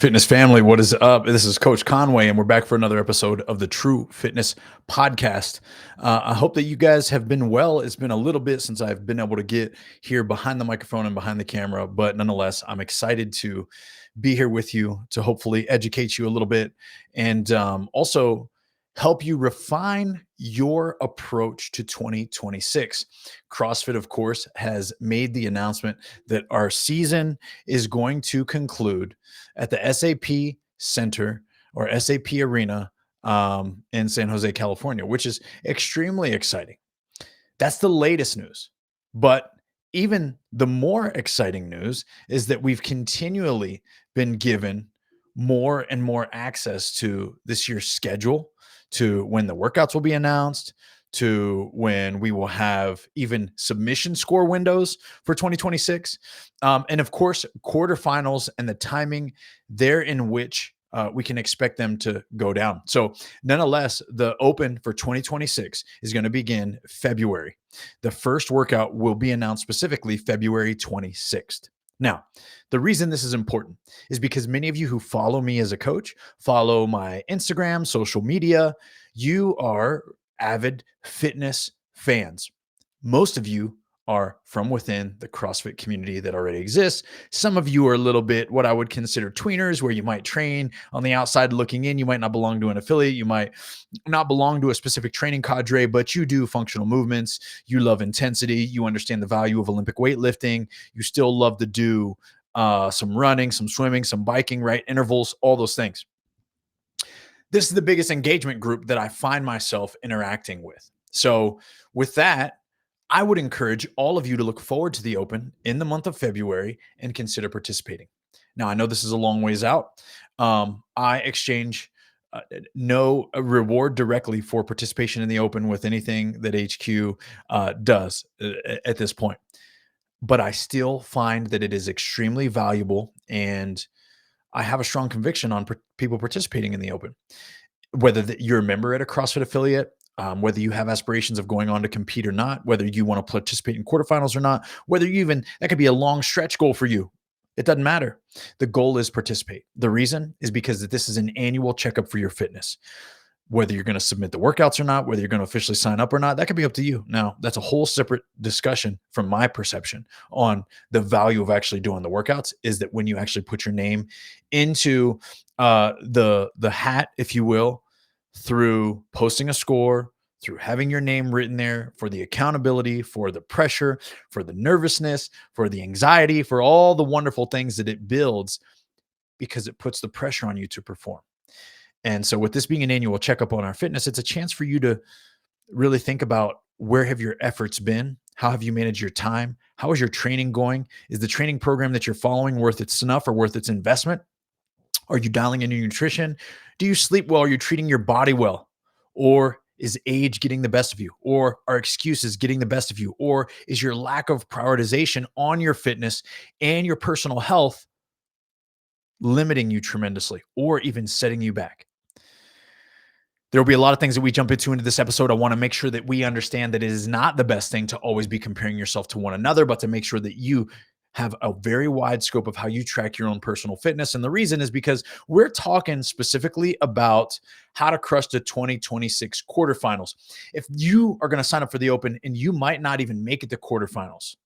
Fitness family, what is up? This is Coach Conway, and we're back for another episode of the True Fitness Podcast. I hope that you guys have been well. It's been a little bit since I've been able to get here behind the microphone and behind the camera, but nonetheless, I'm excited to be here with you to hopefully educate you a little bit and also help you refine your approach to 2026. CrossFit, of course, has made the announcement that our season is going to conclude at the SAP Center or SAP Arena in San Jose, California, which is extremely exciting. That's the latest news. But even the more exciting news is that we've continually been given more and more access to this year's schedule, to when the workouts will be announced, to when we will have even submission score windows for 2026. And of course, quarterfinals and the timing there in which we can expect them to go down. So, nonetheless, the Open for 2026 is going to begin February. The first workout will be announced specifically February 26th. Now, the reason this is important is because many of you who follow me as a coach, follow my Instagram, social media, you are avid fitness fans. Most of you are from within the CrossFit community that already exists. Some of you are a little bit what I would consider tweeners, where you might train on the outside looking in. You might not belong to an affiliate. You might not belong to a specific training cadre, but you do functional movements. You love intensity. You understand the value of Olympic weightlifting. You still love to do some running, some swimming, some biking, right? Intervals, all those things. This is the biggest engagement group that I find myself interacting with. So with that, I would encourage all of you to look forward to the Open in the month of February and consider participating. Now, I know this is a long ways out. I exchange no reward directly for participation in the Open with anything that HQ does at this point. But I still find that it is extremely valuable, and I have a strong conviction on people participating in the Open. Whether you're a member at a CrossFit affiliate, whether you have aspirations of going on to compete or not, whether you want to participate in quarterfinals or not, whether you even, that could be a long stretch goal for you. It doesn't matter. The goal is participate. The reason is because this is an annual checkup for your fitness. Whether you're going to submit the workouts or not, whether you're going to officially sign up or not, that could be up to you. Now, that's a whole separate discussion from my perception on the value of actually doing the workouts, is that when you actually put your name into the hat, if you will, through posting a score, through having your name written there, for the accountability, for the pressure, for the nervousness, for the anxiety, for all the wonderful things that it builds, because it puts the pressure on you to perform. And so with this being an annual checkup on our fitness, it's a chance for you to really think about, where have your efforts been? How have you managed your time? How is your training going? Is the training program that you're following worth its snuff or worth its investment? Are you dialing in your nutrition? Do you sleep well? Are you treating your body well? Or is age getting the best of you? Or are excuses getting the best of you? Or is your lack of prioritization on your fitness and your personal health limiting you tremendously, or even setting you back? There will be a lot of things that we jump into this episode. I want to make sure that we understand that it is not the best thing to always be comparing yourself to one another, but to make sure that you have a very wide scope of how you track your own personal fitness. And the reason is because we're talking specifically about how to crush the 2026 quarterfinals. If you are going to sign up for the Open and you might not even make it to quarterfinals,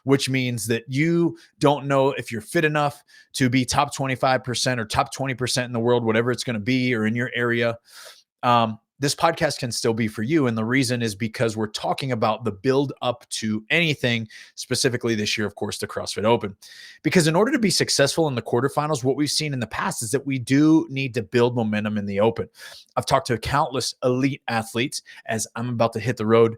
which means that you don't know if you're fit enough to be top 25% or top 20% in the world, whatever it's going to be, or in your area, this podcast can still be for you. And the reason is because we're talking about the build up to anything, specifically this year, of course, the CrossFit Open. Because in order to be successful in the quarterfinals, what we've seen in the past is that we do need to build momentum in the Open. I've talked to countless elite athletes, as I'm about to hit the road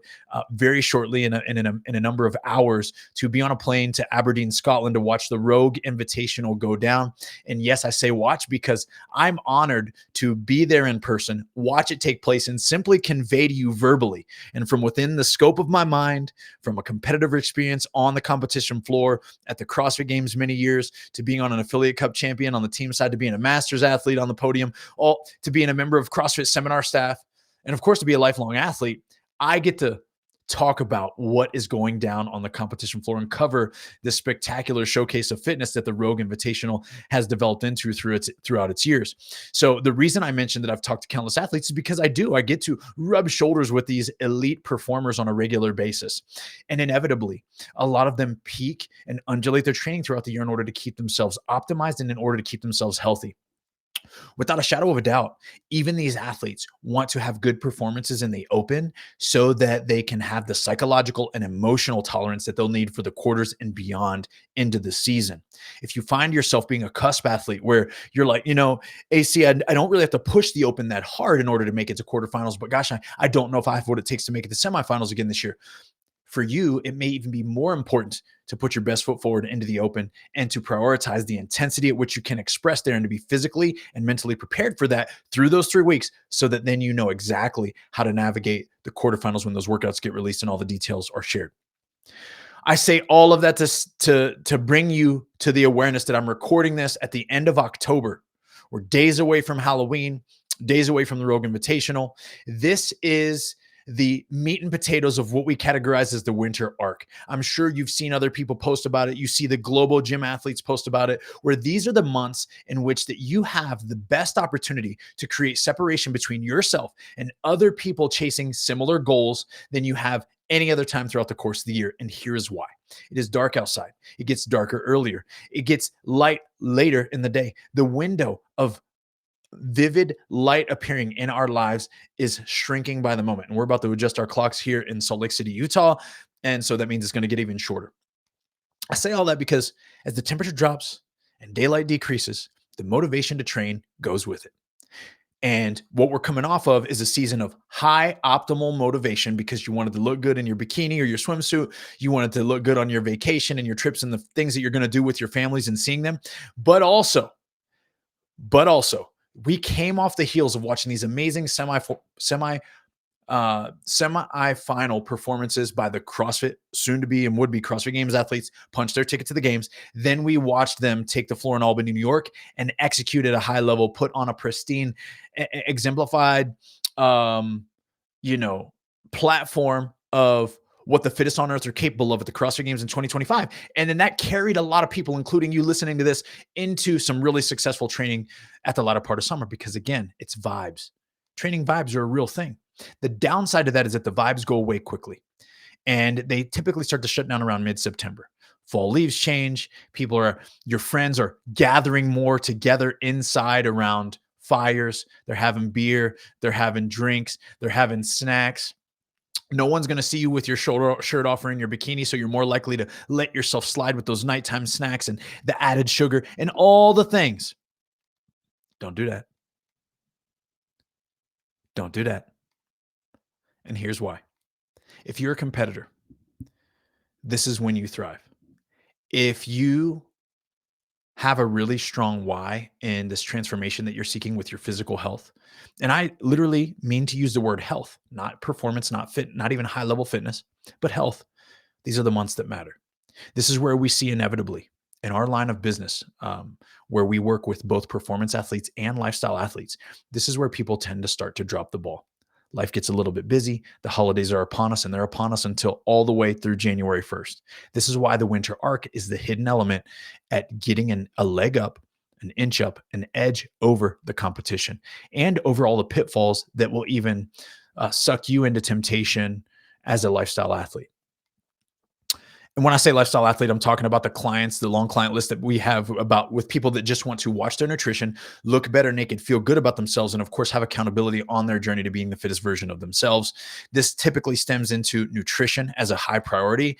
very shortly in a number of hours, to be on a plane to Aberdeen, Scotland, to watch the Rogue Invitational go down. And yes, I say watch because I'm honored to be there in person, watch it take place, and simply convey to you verbally and from within the scope of my mind, from a competitive experience on the competition floor at the CrossFit Games many years, to being on an affiliate cup champion on the team side, to being a masters athlete on the podium, all to being a member of CrossFit seminar staff, and of course to be a lifelong athlete. I get to talk about what is going down on the competition floor and cover the spectacular showcase of fitness that the Rogue Invitational has developed into throughout its years. So the reason I mentioned that I've talked to countless athletes is because I get to rub shoulders with these elite performers on a regular basis. And inevitably, a lot of them peak and undulate their training throughout the year in order to keep themselves optimized and in order to keep themselves healthy. Without a shadow of a doubt, even these athletes want to have good performances in the open so that they can have the psychological and emotional tolerance that they'll need for the quarters and beyond into the season. If you find yourself being a cusp athlete where you're like, AC, I don't really have to push the open that hard in order to make it to quarterfinals, but gosh, I don't know if I have what it takes to make it to semifinals again this year. For you, it may even be more important to put your best foot forward into the open and to prioritize the intensity at which you can express there and to be physically and mentally prepared for that through those 3 weeks so that then you know exactly how to navigate the quarterfinals when those workouts get released and all the details are shared. I say all of that to bring you to the awareness that I'm recording this at the end of October. We're days away from Halloween, days away from the Rogue Invitational. This is the meat and potatoes of what we categorize as the winter arc. I'm sure you've seen other people post about it. You see the global gym athletes post about it, where these are the months in which that you have the best opportunity to create separation between yourself and other people chasing similar goals than you have any other time throughout the course of the year. And here's why. It is dark outside. It gets darker earlier. It gets light later in the day. The window of vivid light appearing in our lives is shrinking by the moment. And we're about to adjust our clocks here in Salt Lake City, Utah. And so that means it's going to get even shorter. I say all that because as the temperature drops and daylight decreases, the motivation to train goes with it. And what we're coming off of is a season of high optimal motivation because you wanted to look good in your bikini or your swimsuit. You wanted to look good on your vacation and your trips and the things that you're going to do with your families and seeing them. But also, we came off the heels of watching these amazing semifinal performances by the CrossFit, soon to be and would be CrossFit Games athletes, punch their ticket to the games. Then we watched them take the floor in Albany, New York, and execute at a high level, put on a pristine, exemplified, platform of what the fittest on earth are capable of at the CrossFit Games in 2025. And then that carried a lot of people, including you listening to this, into some really successful training at the latter part of summer, because again, it's vibes. Training vibes are a real thing. The downside of that is that the vibes go away quickly, and they typically start to shut down around mid-September. Fall leaves change. Your friends are gathering more together inside around fires. They're having beer. They're having drinks. They're having snacks. No one's going to see you with your shirt off or in your bikini, so you're more likely to let yourself slide with those nighttime snacks and the added sugar and all the things. Don't do that. Don't do that. And here's why. If you're a competitor, this is when you thrive. If you have a really strong why in this transformation that you're seeking with your physical health, and I literally mean to use the word health, not performance, not fit, not even high level fitness, but health. These are the months that matter. This is where we see inevitably in our line of business, where we work with both performance athletes and lifestyle athletes. This is where people tend to start to drop the ball. Life gets a little bit busy. The holidays are upon us, and they're upon us until all the way through January 1st. This is why the winter arc is the hidden element at getting a leg up, an inch up, an edge over the competition, and over all the pitfalls that will even suck you into temptation as a lifestyle athlete. And when I say lifestyle athlete, I'm talking about the long client list that we have with people that just want to watch their nutrition, look better naked, feel good about themselves, and of course have accountability on their journey to being the fittest version of themselves. This typically stems into nutrition as a high priority,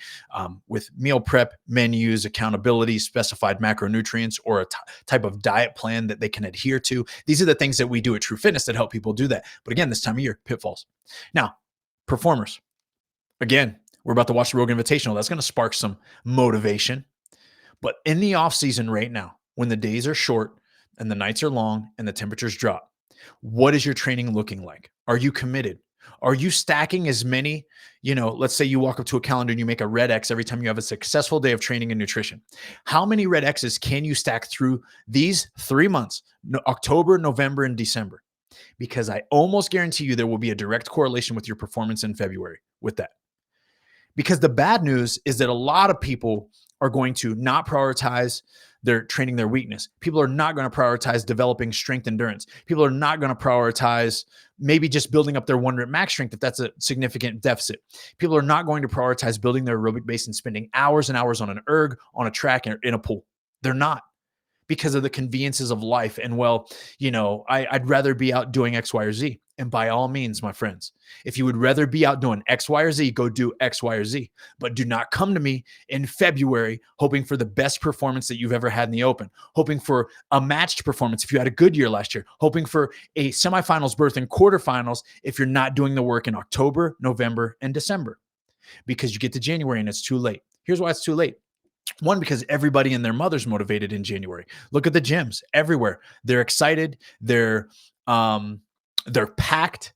with meal prep, menus, accountability, specified macronutrients, or a type of diet plan that they can adhere to. These are the things that we do at True Fitness that help people do that. But again, this time of year, pitfalls. Now, performers. Again, we're about to watch the Rogue Invitational. That's going to spark some motivation. But in the off season right now, when the days are short and the nights are long and the temperatures drop, what is your training looking like? Are you committed? Are you stacking as many, let's say you walk up to a calendar and you make a red X every time you have a successful day of training and nutrition. How many red X's can you stack through these 3 months, October, November, and December? Because I almost guarantee you there will be a direct correlation with your performance in February with that. Because the bad news is that a lot of people are going to not prioritize their training their weakness. People are not going to prioritize developing strength endurance. People are not going to prioritize maybe just building up their 1 rep max strength if that's a significant deficit. People are not going to prioritize building their aerobic base and spending hours and hours on an erg, on a track, and in a pool. They're not, because of the conveniences of life. And well, I'd rather be out doing X, Y, or Z. And by all means, my friends, if you would rather be out doing X, Y, or Z, go do X, Y, or Z. But do not come to me in February hoping for the best performance that you've ever had in the open, hoping for a matched performance if you had a good year last year, hoping for a semifinals berth and quarterfinals if you're not doing the work in October, November, and December, because you get to January and it's too late. Here's why it's too late. One, because everybody and their mother's motivated in January. Look at the gyms everywhere. They're excited. They're packed.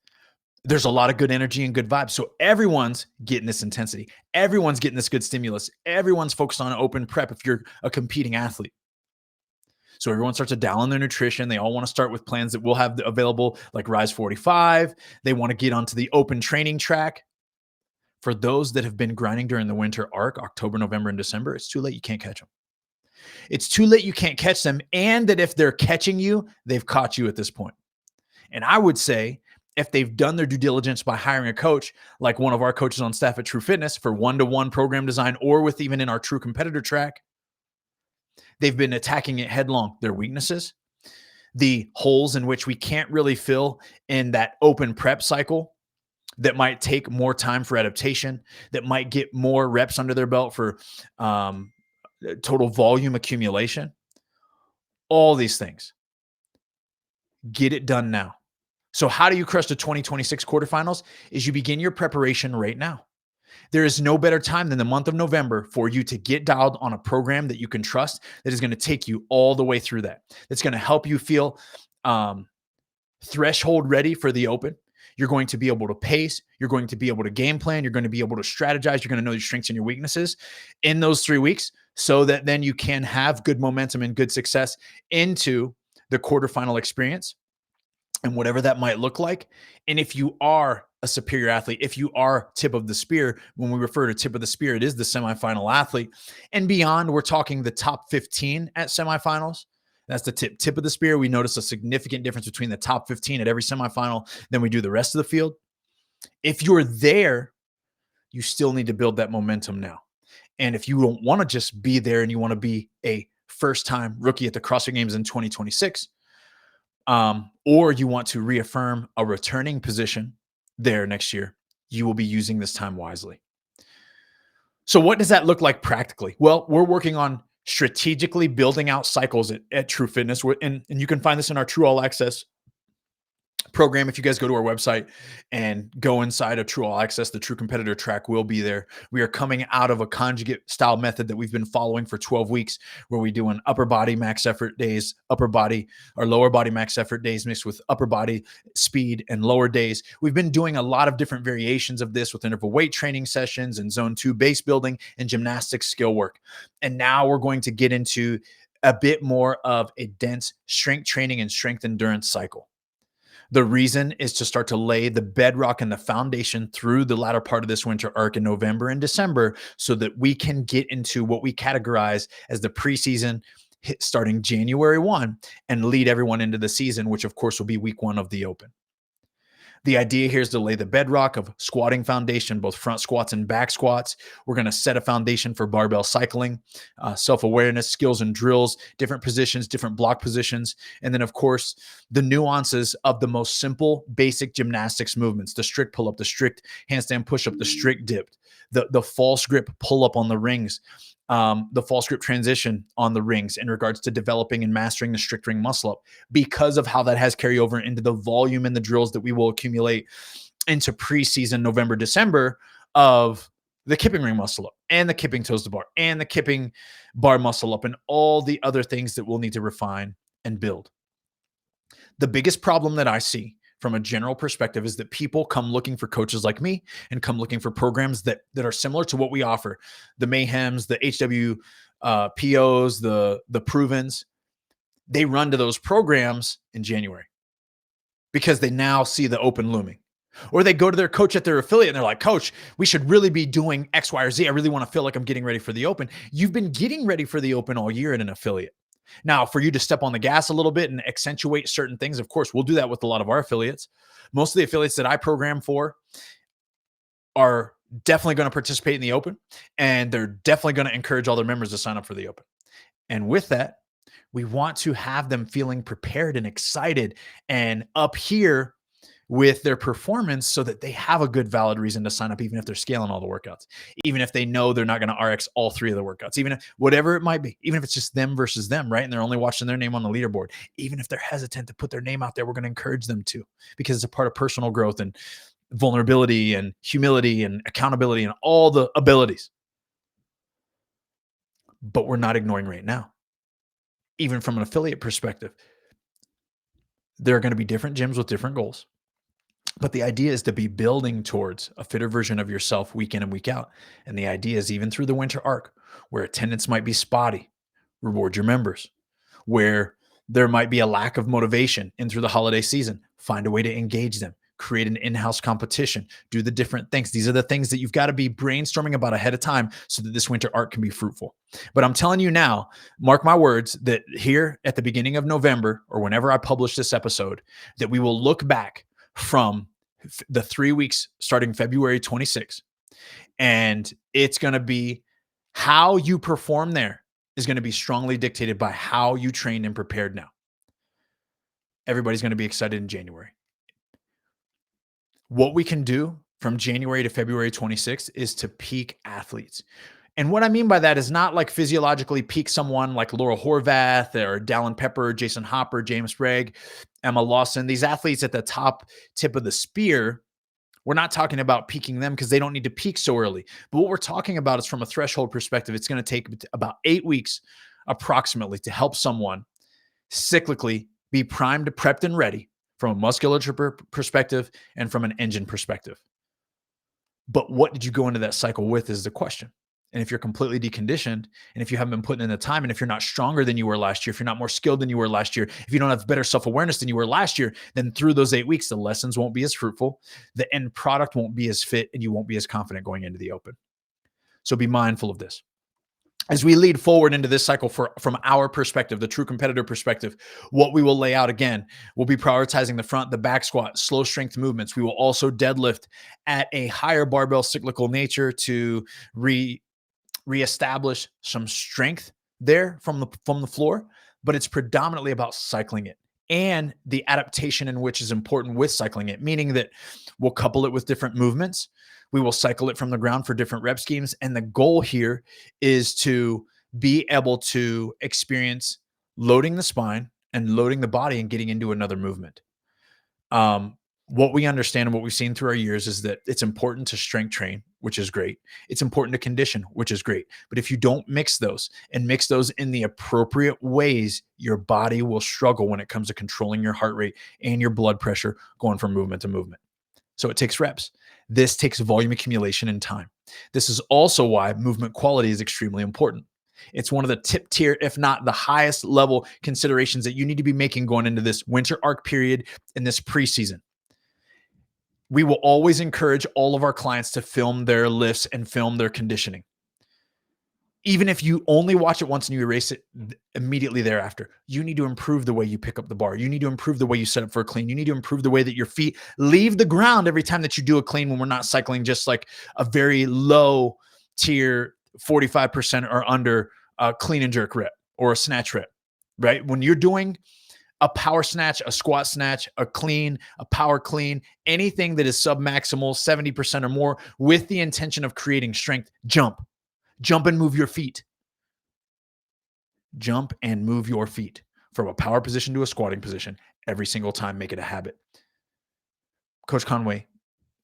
There's a lot of good energy and good vibes. So everyone's getting this intensity. Everyone's getting this good stimulus. Everyone's focused on open prep if you're a competing athlete. So everyone starts to dial in their nutrition. They all want to start with plans that we'll have available, like Rise 45. They want to get onto the open training track. For those that have been grinding during the winter arc, October, November, and December, it's too late. You can't catch them. It's too late. You can't catch them. And that if they're catching you, they've caught you at this point. And I would say if they've done their due diligence by hiring a coach, like one of our coaches on staff at True Fitness for one-to-one program design, or with even in our True Competitor track, they've been attacking it headlong. Their weaknesses, the holes in which we can't really fill in that open prep cycle, that might take more time for adaptation, that might get more reps under their belt for total volume accumulation. All these things. Get it done now. So how do you crush the 2026 quarterfinals? Is you begin your preparation right now. There is no better time than the month of November for you to get dialed on a program that you can trust, that is going to take you all the way through that. That's going to help you feel threshold ready for the open. You're going to be able to pace. You're going to be able to game plan. You're going to be able to strategize. You're going to know your strengths and your weaknesses in those 3 weeks, so that then you can have good momentum and good success into the quarterfinal experience and whatever that might look like. And if you are a superior athlete, if you are tip of the spear, when we refer to tip of the spear, it is the semifinal athlete. And beyond, we're talking the top 15 at semifinals. That's the tip of the spear. We notice a significant difference between the top 15 at every semifinal than we do the rest of the field. If you're there, you still need to build that momentum now. And if you don't want to just be there and you want to be a first-time rookie at the CrossFit Games in 2026, or you want to reaffirm a returning position there next year, you will be using this time wisely. So what does that look like practically? Well, we're working on strategically building out cycles at True Fitness. And you can find this in our True All Access program. If you guys go to our website and go inside of True All Access, the True Competitor track will be there. We are coming out of a conjugate style method that we've been following for 12 weeks, where we do an upper body max effort days, upper body or lower body max effort days mixed with upper body speed and lower days. We've been doing a lot of different variations of this with interval weight training sessions and zone 2 base building and gymnastics skill work. And now we're going to get into a bit more of a dense strength training and strength endurance cycle. The reason is to start to lay the bedrock and the foundation through the latter part of this winter arc in November and December, so that we can get into what we categorize as the preseason starting January 1 and lead everyone into the season, which of course will be week 1 of the Open. The idea here is to lay the bedrock of squatting foundation, both front squats and back squats. We're going to set a foundation for barbell cycling, self-awareness, skills and drills, different positions, different block positions. And then, of course, the nuances of the most simple, basic gymnastics movements, the strict pull-up, the strict handstand push-up, the strict dip, the false grip pull-up on the rings, the false grip transition on the rings in regards to developing and mastering the strict ring muscle up, because of how that has carryover into the volume and the drills that we will accumulate into preseason November, December of the kipping ring muscle up and the kipping toes to bar and the kipping bar muscle up and all the other things that we'll need to refine and build. The biggest problem that I see from a general perspective is that people come looking for coaches like me and come looking for programs that are similar to what we offer. The Mayhems, the HW POs, the Provens, they run to those programs in January because they now see the Open looming. Or they go to their coach at their affiliate and they're like, coach, we should really be doing X, Y, or Z. I really want to feel like I'm getting ready for the open. You've been getting ready for the open all year at an affiliate. Now, for you to step on the gas a little bit and accentuate certain things, of course, we'll do that with a lot of our affiliates. Most of the affiliates that I program for are definitely going to participate in the open, and they're definitely going to encourage all their members to sign up for the open. And with that, we want to have them feeling prepared and excited and up here with their performance so that they have a good valid reason to sign up, even if they're scaling all the workouts, even if they know they're not going to RX all three of the workouts, even if whatever it might be, even if it's just them versus them, right? And they're only watching their name on the leaderboard, even if they're hesitant to put their name out there, we're going to encourage them to, because it's a part of personal growth and vulnerability and humility and accountability and all the abilities. But we're not ignoring right now. Even from an affiliate perspective, there are going to be different gyms with different goals. But the idea is to be building towards a fitter version of yourself week in and week out. And the idea is even through the winter arc, where attendance might be spotty, reward your members. Where there might be a lack of motivation in through the holiday season, find a way to engage them, create an in-house competition, do the different things. These are the things that you've got to be brainstorming about ahead of time so that this winter arc can be fruitful. But I'm telling you now, mark my words, that here at the beginning of November, or whenever I publish this episode, that we will look back from the 3 weeks starting February 26th. And it's going to be how you perform there is going to be strongly dictated by how you trained and prepared now. Everybody's going to be excited in January. What we can do from January to February 26th is to peak athletes. And what I mean by that is not like physiologically peak someone like Laura Horvath or Dallin Pepper, Jason Hopper, James Sprague, Emma Lawson, these athletes at the top tip of the spear. We're not talking about peaking them because they don't need to peak so early. But what we're talking about is from a threshold perspective, it's going to take about 8 weeks approximately to help someone cyclically be primed, prepped, and ready from a musculature perspective and from an engine perspective. But what did you go into that cycle with is the question. And if you're completely deconditioned, and if you haven't been putting in the time, and if you're not stronger than you were last year, if you're not more skilled than you were last year, if you don't have better self-awareness than you were last year, then through those 8 weeks, the lessons won't be as fruitful, the end product won't be as fit, and you won't be as confident going into the open. So be mindful of this. As we lead forward into this cycle from our perspective, the true competitor perspective, what we will lay out again, we'll be prioritizing the front, the back squat, slow strength movements. We will also deadlift at a higher barbell cyclical nature to reestablish some strength there from the floor, but it's predominantly about cycling it and the adaptation in which is important with cycling it, meaning that we'll couple it with different movements. We will cycle it from the ground for different rep schemes. And the goal here is to be able to experience loading the spine and loading the body and getting into another movement. What we understand and what we've seen through our years is that it's important to strength train, which is great. It's important to condition, which is great. But if you don't mix those and mix those in the appropriate ways, your body will struggle when it comes to controlling your heart rate and your blood pressure going from movement to movement. So it takes reps. This takes volume accumulation and time. This is also why movement quality is extremely important. It's one of the tip tier, if not the highest level considerations that you need to be making going into this winter arc period in this preseason. We will always encourage all of our clients to film their lifts and film their conditioning. Even if you only watch it once and you erase it immediately thereafter, you need to improve the way you pick up the bar. You need to improve the way you set up for a clean. You need to improve the way that your feet leave the ground every time that you do a clean, when we're not cycling just like a very low tier 45% or under clean and jerk rep or a snatch rep, right? When you're doing a power snatch, a squat snatch, a clean, a power clean, anything that is submaximal, 70% or more, with the intention of creating strength, jump and move your feet. Jump and move your feet from a power position to a squatting position every single time. Make it a habit. Coach Conway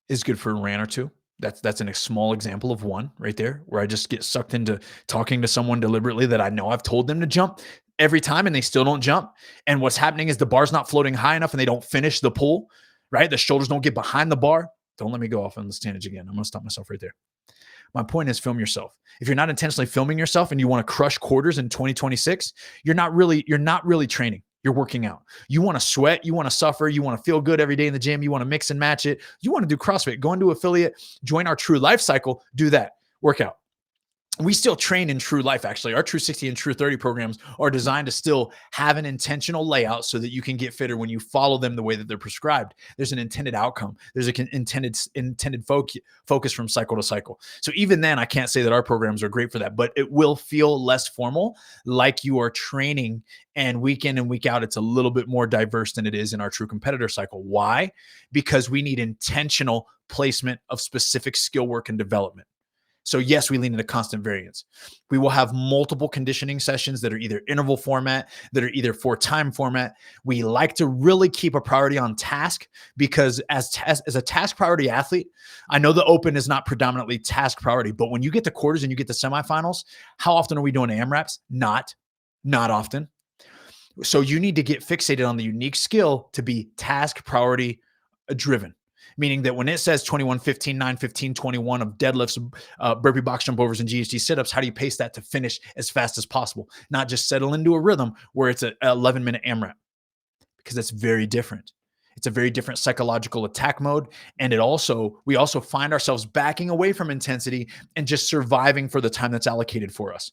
is good for a rant or two. That's a small example of one right there, where I just get sucked into talking to someone deliberately that I know I've told them to jump every time and they still don't jump. And what's happening is the bar's not floating high enough and they don't finish the pull, right? The shoulders don't get behind the bar. Don't let me go off on this tangent again. I'm going to stop myself right there. My point is, film yourself. If you're not intentionally filming yourself and you want to crush quarters in 2026, you're not really training. you're working out. You want to sweat, you want to suffer, you want to feel good every day in the gym, you want to mix and match it. You want to do CrossFit, go into affiliate, join our True Life Cycle, do that, workout. We still train in True Life, actually. Our True 60 and True 30 programs are designed to still have an intentional layout so that you can get fitter when you follow them the way that they're prescribed. There's an intended outcome. There's an intended focus from cycle to cycle. So even then, I can't say that our programs are great for that, but it will feel less formal, like you are training, and week in and week out, it's a little bit more diverse than it is in our True Competitor Cycle. Why? Because we need intentional placement of specific skill work and development. So yes, we lean into constant variance. We will have multiple conditioning sessions that are either interval format, that are either for time format. We like to really keep a priority on task because as a task priority athlete, I know the open is not predominantly task priority, but when you get to quarters and you get to semifinals, how often are we doing AMRAPs? Not often. So you need to get fixated on the unique skill to be task priority driven. Meaning that when it says 21, 15, 9, 15, 21 of deadlifts, burpee box jump overs, and GHD sit-ups, how do you pace that to finish as fast as possible? Not just settle into a rhythm where it's an 11-minute AMRAP, because that's very different. It's a very different psychological attack mode. And we also find ourselves backing away from intensity and just surviving for the time that's allocated for us.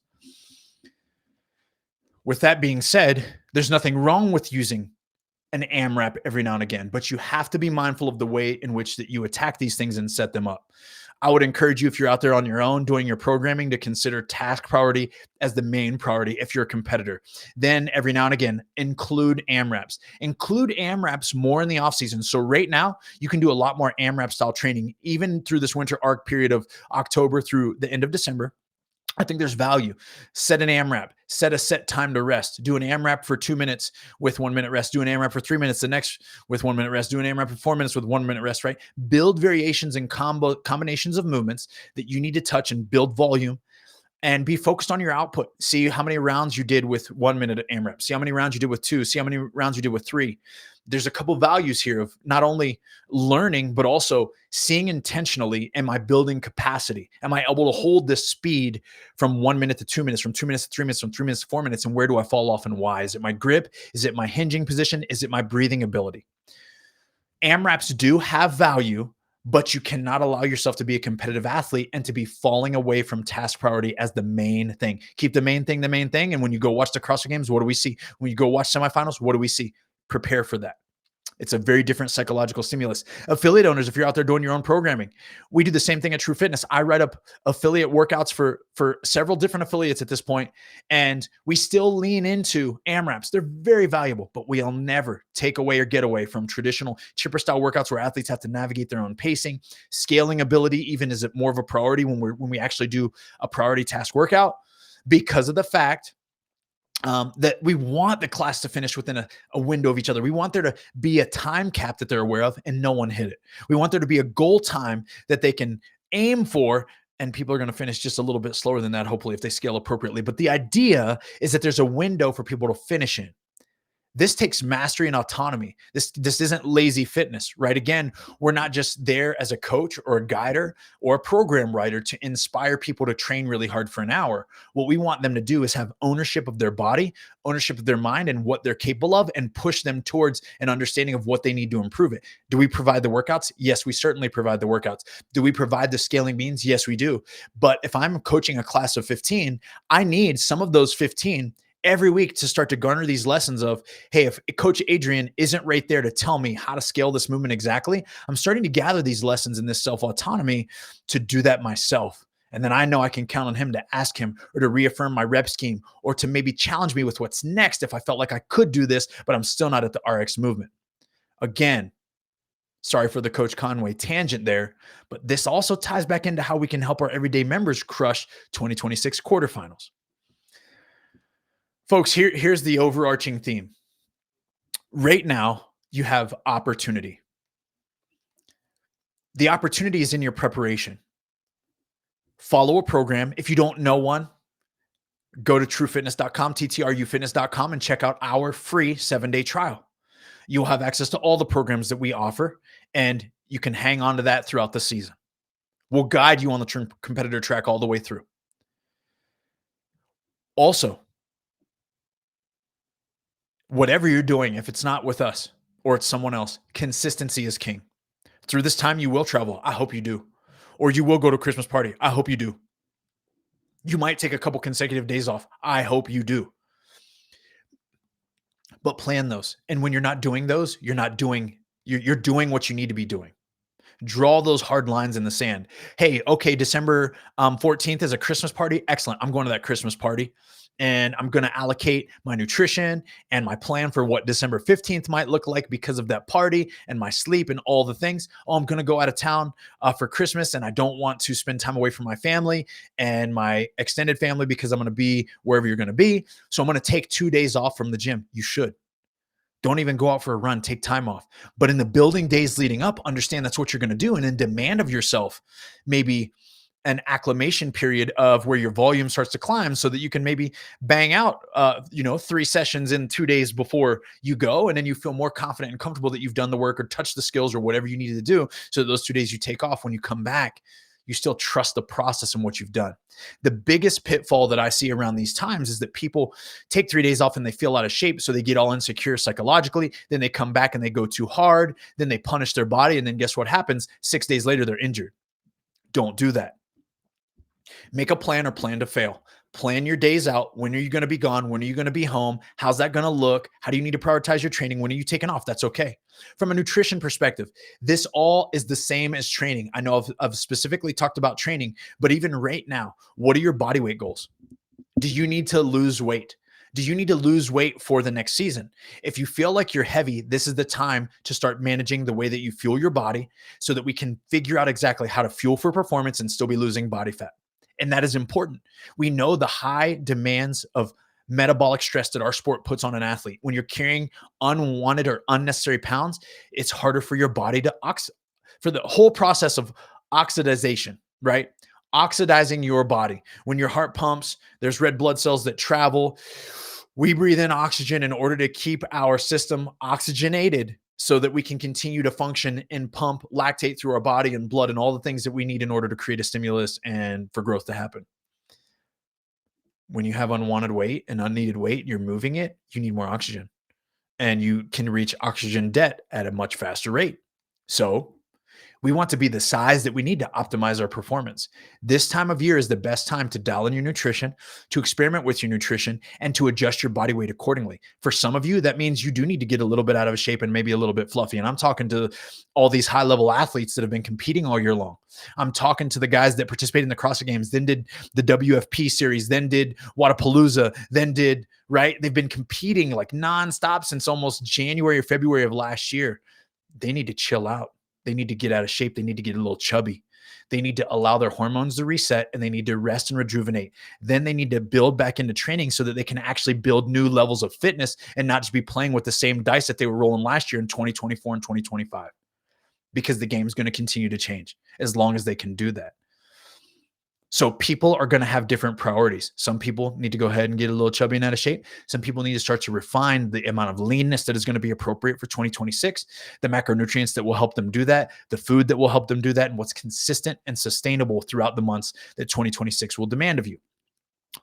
With that being said, there's nothing wrong with using an AMRAP every now and again, but you have to be mindful of the way in which that you attack these things and set them up. I would encourage you, if you're out there on your own doing your programming, to consider task priority as the main priority if you're a competitor. Then every now and again, include AMRAPs. Include AMRAPs more in the off season. So right now, you can do a lot more AMRAP style training, even through this winter arc period of October through the end of December. I think there's value. Set an AMRAP, set a set time to rest. Do an AMRAP for 2 minutes with 1 minute rest. Do an AMRAP for 3 minutes, the next with 1 minute rest. Do an AMRAP for 4 minutes with 1 minute rest, right? Build variations and combinations of movements that you need to touch and build volume, and be focused on your output. See how many rounds you did with 1 minute AMRAP. See how many rounds you did with 2. See how many rounds you did with 3. There's a couple values here of not only learning, but also seeing intentionally, am I building capacity? Am I able to hold this speed from 1 minute to 2 minutes, from 2 minutes to 3 minutes, from 3 minutes to 4 minutes? And where do I fall off and why? Is it my grip? Is it my hinging position? Is it my breathing ability? AMRAPs do have value, but you cannot allow yourself to be a competitive athlete and to be falling away from task priority as the main thing. Keep the main thing the main thing. And when you go watch the CrossFit Games, what do we see? When you go watch semifinals, what do we see? Prepare for that. It's a very different psychological stimulus. Affiliate owners, if you're out there doing your own programming, we do the same thing at True Fitness. I write up affiliate workouts for several different affiliates at this point, and we still lean into AMRAPs. They're very valuable, but we'll never take away or get away from traditional chipper style workouts where athletes have to navigate their own pacing. Scaling ability even is more of a priority when we actually do a priority task workout, because of the fact that we want the class to finish within a window of each other. We want there to be a time cap that they're aware of and no one hit it. We want there to be a goal time that they can aim for, and people are going to finish just a little bit slower than that, hopefully, if they scale appropriately. But the idea is that there's a window for people to finish in. This takes mastery and autonomy. This isn't lazy fitness, right? Again, we're not just there as a coach or a guider or a program writer to inspire people to train really hard for an hour. What we want them to do is have ownership of their body, ownership of their mind and what they're capable of, and push them towards an understanding of what they need to improve it. Do we provide the workouts? Yes, we certainly provide the workouts. Do we provide the scaling means? Yes, we do. But if I'm coaching a class of 15, I need some of those 15 every week to start to garner these lessons of, hey, if Coach Adrian isn't right there to tell me how to scale this movement exactly, I'm starting to gather these lessons in this self-autonomy to do that myself. And then I know I can count on him to ask him or to reaffirm my rep scheme or to maybe challenge me with what's next if I felt like I could do this, but I'm still not at the RX movement. Again, sorry for the Coach Conway tangent there, but this also ties back into how we can help our everyday members crush 2026 quarterfinals. Folks, here's the overarching theme. Right now, you have opportunity. The opportunity is in your preparation. Follow a program. If you don't know one, go to truefitness.com, TTRUfitness.com, and check out our free 7-day trial. You'll have access to all the programs that we offer, and you can hang on to that throughout the season. We'll guide you on the true competitor track all the way through. Also, Whatever you're doing, if it's not with us or it's someone else, consistency is king. Through this time, you will travel. I hope you do. Or you will go to a Christmas party. I hope you do. You might take a couple consecutive days off. I hope you do. But plan those. And when you're not doing those, you're doing what you need to be doing. Draw those hard lines in the sand. Hey, okay, December 14th is a Christmas party. Excellent. I'm going to that Christmas party and I'm going to allocate my nutrition and my plan for what December 15th might look like because of that party and my sleep and all the things. Oh, I'm going to go out of town for Christmas and I don't want to spend time away from my family and my extended family because I'm going to be wherever you're going to be. So I'm going to take 2 days off from the gym. You should. Don't even go out for a run, take time off. But in the building days leading up, understand that's what you're going to do. And then demand of yourself maybe an acclimation period of where your volume starts to climb so that you can maybe bang out, 3 sessions in 2 days before you go. And then you feel more confident and comfortable that you've done the work or touched the skills or whatever you needed to do. So that those 2 days you take off, when you come back, you still trust the process and what you've done. The biggest pitfall that I see around these times is that people take 3 days off and they feel out of shape. So they get all insecure psychologically. Then they come back and they go too hard. Then they punish their body. And then guess what happens? 6 days later, they're injured. Don't do that. Make a plan or plan to fail. Plan your days out. When are you going to be gone? When are you going to be home? How's that going to look? How do you need to prioritize your training? When are you taking off? That's okay. From a nutrition perspective, this all is the same as training. I know I've specifically talked about training, but even right now, what are your body weight goals? Do you need to lose weight? Do you need to lose weight for the next season? If you feel like you're heavy, this is the time to start managing the way that you fuel your body so that we can figure out exactly how to fuel for performance and still be losing body fat. And that is important. We know the high demands of metabolic stress that our sport puts on an athlete. When you're carrying unwanted or unnecessary pounds, it's harder for your body to for the whole process of oxidization, right? Oxidizing your body. When your heart pumps, there's red blood cells that travel. We breathe in oxygen in order to keep our system oxygenated so that we can continue to function and pump lactate through our body and blood and all the things that we need in order to create a stimulus and for growth to happen. When you have unwanted weight and unneeded weight, you're moving it, you need more oxygen. And you can reach oxygen debt at a much faster rate. So we want to be the size that we need to optimize our performance. This time of year is the best time to dial in your nutrition, to experiment with your nutrition, and to adjust your body weight accordingly. For some of you, that means you do need to get a little bit out of shape and maybe a little bit fluffy. And I'm talking to all these high-level athletes that have been competing all year long. I'm talking to the guys that participate in the CrossFit Games, then did the WFP series, then did Wadapalooza, then did, right? They've been competing like nonstop since almost January or February of last year. They need to chill out. They need to get out of shape. They need to get a little chubby. They need to allow their hormones to reset and they need to rest and rejuvenate. Then they need to build back into training so that they can actually build new levels of fitness and not just be playing with the same dice that they were rolling last year in 2024 and 2025, because the game's going to continue to change as long as they can do that. So people are going to have different priorities. Some people need to go ahead and get a little chubby and out of shape. Some people need to start to refine the amount of leanness that is going to be appropriate for 2026, the macronutrients that will help them do that, the food that will help them do that, and what's consistent and sustainable throughout the months that 2026 will demand of you.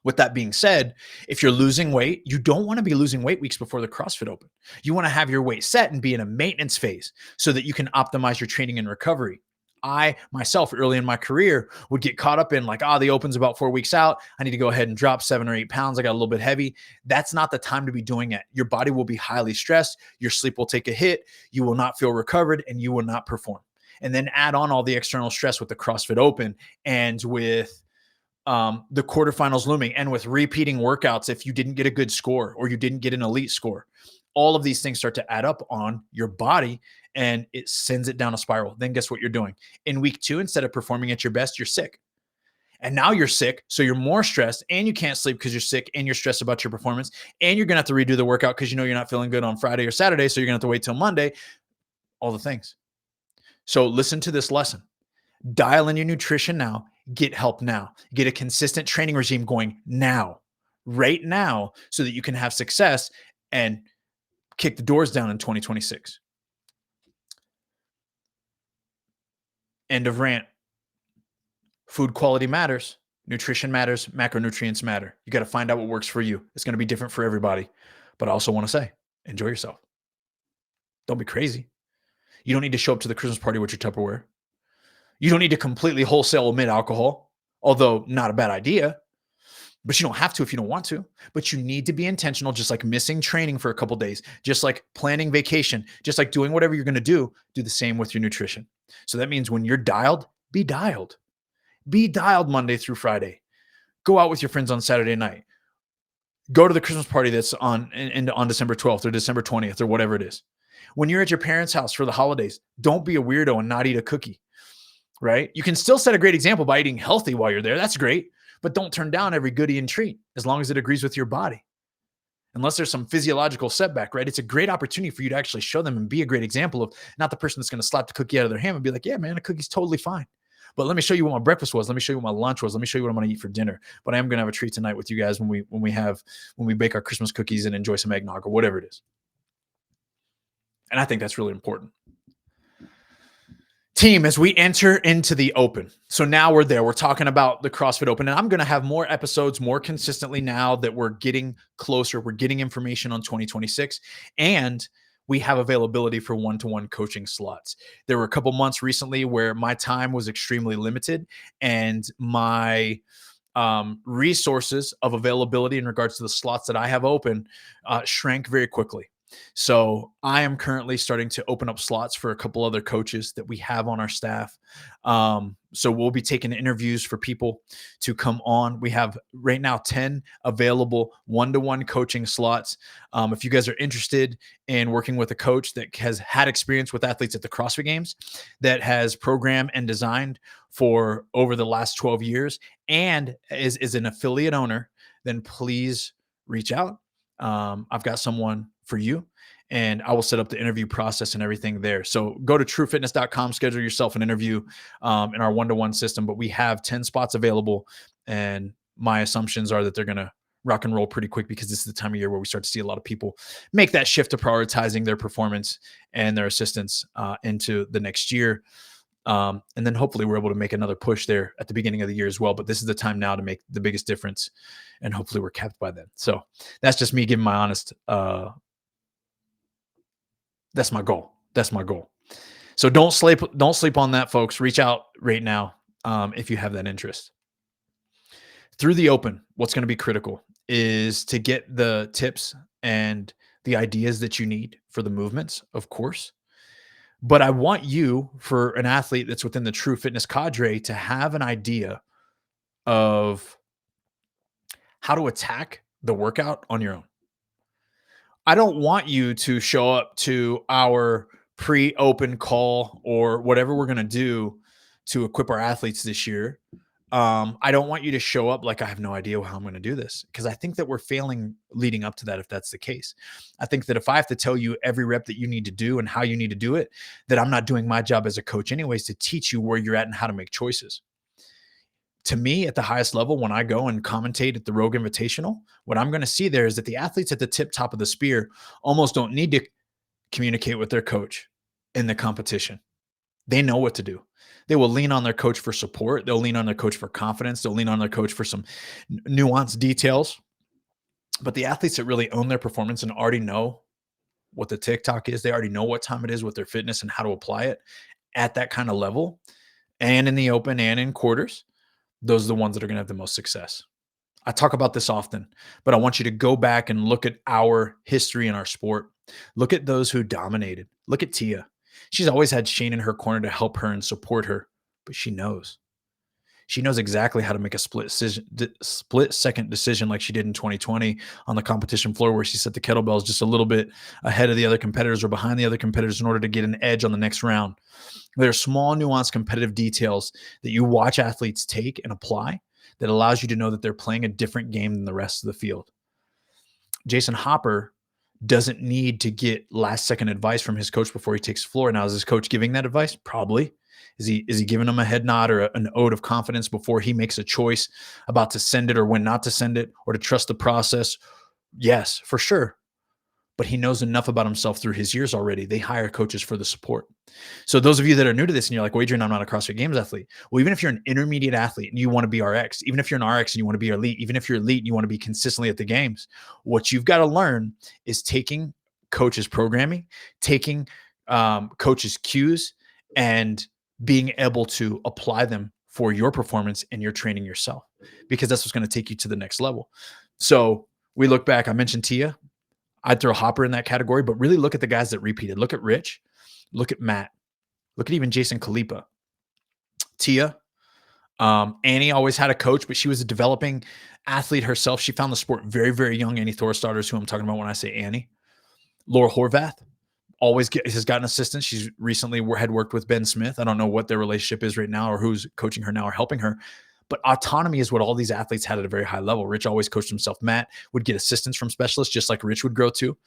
With that being said, if you're losing weight, you don't want to be losing weight weeks before the CrossFit Open. You want to have your weight set and be in a maintenance phase so that you can optimize your training and recovery. I myself, early in my career, would get caught up in like, the Open's about 4 weeks out. I need to go ahead and drop 7 or 8 pounds. I got a little bit heavy. That's not the time to be doing it. Your body will be highly stressed. Your sleep will take a hit. You will not feel recovered and you will not perform. And then add on all the external stress with the CrossFit Open and with the quarterfinals looming and with repeating workouts if you didn't get a good score or you didn't get an elite score. All of these things start to add up on your body and it sends it down a spiral. Then guess what you're doing? In week 2, instead of performing at your best, you're sick. And now you're sick, so you're more stressed and you can't sleep because you're sick and you're stressed about your performance. And you're going to have to redo the workout because you know you're not feeling good on Friday or Saturday, so you're going to have to wait till Monday. All the things. So listen to this lesson. Dial in your nutrition now. Get help now. Get a consistent training regime going now, right now, so that you can have success and kick the doors down in 2026. End of rant. Food quality matters. Nutrition matters. Macronutrients matter. You got to find out what works for you. It's going to be different for everybody. But I also want to say, Enjoy yourself. Don't be crazy. You don't need to show up to the Christmas party with your Tupperware. You don't need to completely wholesale omit alcohol, although not a bad idea, but you don't have to if you don't want to. But you need to be intentional, just like missing training for a couple days, just like planning vacation, just like doing whatever you're going to do the same with your nutrition. So that means when you're dialed, be dialed. Be dialed Monday through Friday. Go out with your friends on Saturday night. Go to the Christmas party that's on December 12th or December 20th or whatever it is. When you're at your parents' house for the holidays, don't be a weirdo and not eat a cookie, right? You can still set a great example by eating healthy while you're there. That's great. But don't turn down every goodie and treat as long as it agrees with your body. Unless there's some physiological setback, right? It's a great opportunity for you to actually show them and be a great example of not the person that's going to slap the cookie out of their hand and be like, yeah, man, a cookie's totally fine. But let me show you what my breakfast was. Let me show you what my lunch was. Let me show you what I'm going to eat for dinner. But I am going to have a treat tonight with you guys when we bake our Christmas cookies and enjoy some eggnog or whatever it is. And I think that's really important. Team, as we enter into the open. So now we're there. We're talking about the CrossFit Open, and I'm going to have more episodes more consistently now that we're getting closer. We're getting information on 2026, and we have availability for one-to-one coaching slots. There were a couple months recently where my time was extremely limited, and my resources of availability in regards to the slots that I have open shrank very quickly. So I am currently starting to open up slots for a couple other coaches that we have on our staff. So we'll be taking interviews for people to come on. We have right now 10 available one-to-one coaching slots. If you guys are interested in working with a coach that has had experience with athletes at the CrossFit Games, that has programmed and designed for over the last 12 years and is an affiliate owner, then please reach out. I've got someone for you, and I will set up the interview process and everything there. So go to truefitness.com, schedule yourself an interview in our one-to-one system, but we have 10 spots available, and my assumptions are that they're going to rock and roll pretty quick because this is the time of year where we start to see a lot of people make that shift to prioritizing their performance and their assistance into the next year. And then hopefully we're able to make another push there at the beginning of the year as well. But this is the time now to make the biggest difference, and hopefully we're capped by then. So that's just me giving my honest, that's my goal. That's my goal. So don't sleep on that, folks. Reach out right now if you have that interest. Through the open, what's going to be critical is to get the tips and the ideas that you need for the movements, of course. But I want you, for an athlete that's within the True Fitness cadre, to have an idea of how to attack the workout on your own. I don't want you to show up to our pre-open call or whatever we're going to do to equip our athletes this year. I don't want you to show up like I have no idea how I'm going to do this, because I think that we're failing leading up to that if that's the case. I think that if I have to tell you every rep that you need to do and how you need to do it, that I'm not doing my job as a coach anyways to teach you where you're at and how to make choices. To me, at the highest level, when I go and commentate at the Rogue Invitational, what I'm going to see there is that the athletes at the tip top of the spear almost don't need to communicate with their coach in the competition. They know what to do. They will lean on their coach for support. They'll lean on their coach for confidence. They'll lean on their coach for some nuanced details. But the athletes that really own their performance and already know what the TikTok is, they already know what time it is with their fitness and how to apply it at that kind of level, and in the open and in quarters, those are the ones that are going to have the most success. I talk about this often, but I want you to go back and look at our history in our sport. Look at those who dominated. Look at Tia. She's always had Shane in her corner to help her and support her, but she knows. She knows exactly how to make a split-second decision like she did in 2020 on the competition floor, where she set the kettlebells just a little bit ahead of the other competitors or behind the other competitors in order to get an edge on the next round. There are small, nuanced competitive details that you watch athletes take and apply that allows you to know that they're playing a different game than the rest of the field. Jason Hopper doesn't need to get last-second advice from his coach before he takes the floor. Now, is his coach giving that advice? Probably. Is he giving him a head nod or an ode of confidence before he makes a choice about to send it or when not to send it or to trust the process? Yes, for sure. But he knows enough about himself through his years already. They hire coaches for the support. So those of you that are new to this and you're like, well, Adrian, I'm not a CrossFit Games athlete. Well, even if you're an intermediate athlete and you want to be RX, even if you're an RX and you want to be elite, even if you're elite and you want to be consistently at the games, what you've got to learn is taking coach's programming, taking coach's cues, and being able to apply them for your performance and your training yourself, because that's what's going to take you to the next level. So we look back, I mentioned Tia. I'd throw Hopper in that category, but really look at the guys that repeated. Look at Rich, look at Matt, look at even Jason Khalipa, Tia. Annie always had a coach, but she was a developing athlete herself. She found the sport very, very young. Annie Thorstad is who I'm talking about when I say Annie. Laura Horvath has gotten assistance. She's recently had worked with Ben Smith. I don't know what their relationship is right now or who's coaching her now or helping her. But autonomy is what all these athletes had at a very high level. Rich always coached himself. Matt would get assistance from specialists, just like Rich would grow too.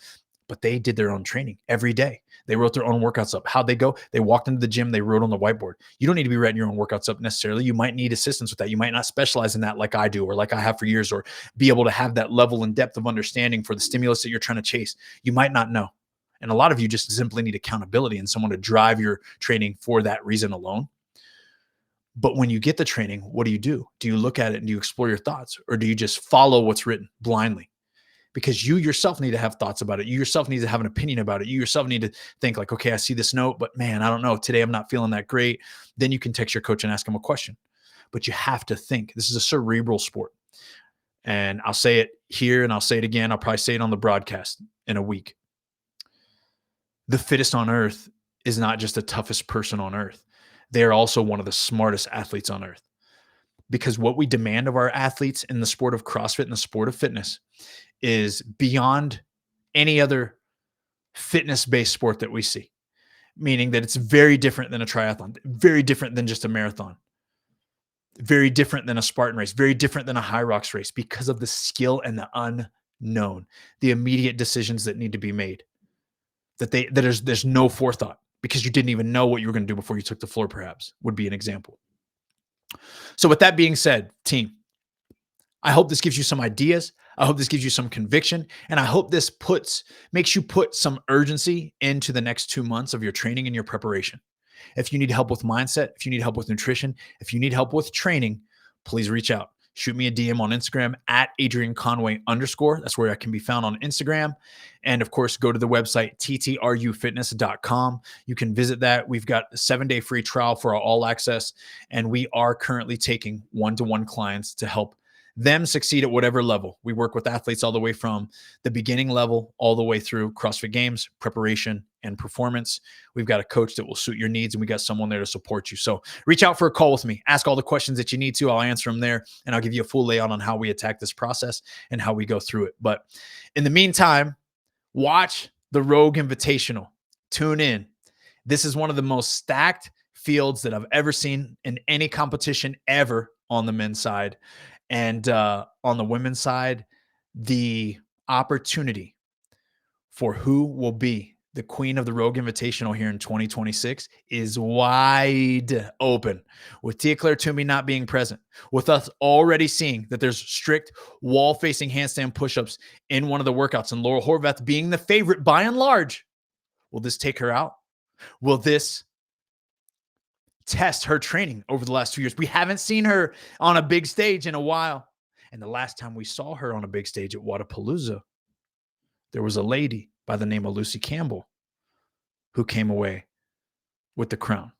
But they did their own training every day. They wrote their own workouts up. How'd they go? They walked into the gym. They wrote on the whiteboard. You don't need to be writing your own workouts up necessarily. You might need assistance with that. You might not specialize in that like I do or like I have for years, or be able to have that level and depth of understanding for the stimulus that you're trying to chase. You might not know. And a lot of you just simply need accountability and someone to drive your training for that reason alone. But when you get the training, what do? Do you look at it and do you explore your thoughts, or do you just follow what's written blindly? Because you yourself need to have thoughts about it. You yourself need to have an opinion about it. You yourself need to think like, okay, I see this note, but man, I don't know. Today I'm not feeling that great. Then you can text your coach and ask him a question. But you have to think. This is a cerebral sport. And I'll say it here and I'll say it again. I'll probably say it on the broadcast in a week. The fittest on earth is not just the toughest person on earth. They are also one of the smartest athletes on earth. Because what we demand of our athletes in the sport of CrossFit and the sport of fitness is beyond any other fitness-based sport that we see, meaning that it's very different than a triathlon, very different than just a marathon, very different than a Spartan race, very different than a High Rocks race, because of the skill and the unknown, the immediate decisions that need to be made, there's no forethought because you didn't even know what you were going to do before you took the floor, perhaps, would be an example. So with that being said, team, I hope this gives you some ideas. I hope this gives you some conviction. And I hope this makes you put some urgency into the next 2 months of your training and your preparation. If you need help with mindset, if you need help with nutrition, if you need help with training, please reach out. Shoot me a DM on Instagram at Adrian Conway _. That's where I can be found on Instagram. And of course, go to the website, ttrufitness.com. You can visit that. We've got a 7-day free trial for our all access. And we are currently taking one-to-one clients to help them succeed at whatever level. We work with athletes all the way from the beginning level all the way through CrossFit Games, preparation, and performance. We've got a coach that will suit your needs, and we got someone there to support you. So reach out for a call with me. Ask all the questions that you need to. I'll answer them there, and I'll give you a full layout on how we attack this process and how we go through it. But in the meantime, watch the Rogue Invitational. Tune in. This is one of the most stacked fields that I've ever seen in any competition ever on the men's side. And on the women's side, the opportunity for who will be the queen of the Rogue Invitational here in 2026 is wide open. With Tia-Clair Toomey not being present, with us already seeing that there's strict wall-facing handstand push-ups in one of the workouts, and Laura Horvath being the favorite by and large, will this take her out? Will this test her training over the last 2 years? We haven't seen her on a big stage in a while. And the last time we saw her on a big stage at Wodapalooza, there was a lady by the name of Lucy Campbell who came away with the crown.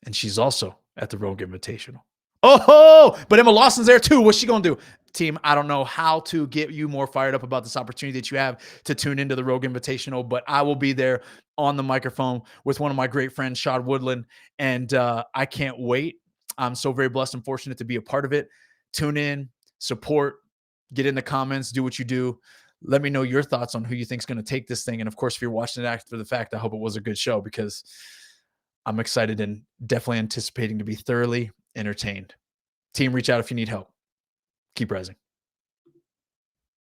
And she's also at the Rogue Invitational. Oh, but Emma Lawson's there too. What's she going to do? Team, I don't know how to get you more fired up about this opportunity that you have to tune into the Rogue Invitational, but I will be there on the microphone with one of my great friends, Shad Woodland, and I can't wait. I'm so very blessed and fortunate to be a part of it. Tune in, support, get in the comments, do what you do. Let me know your thoughts on who you think is going to take this thing. And of course, if you're watching it after the fact, I hope it was a good show, because I'm excited and definitely anticipating to be thoroughly entertained. Team, reach out if you need help. Keep rising.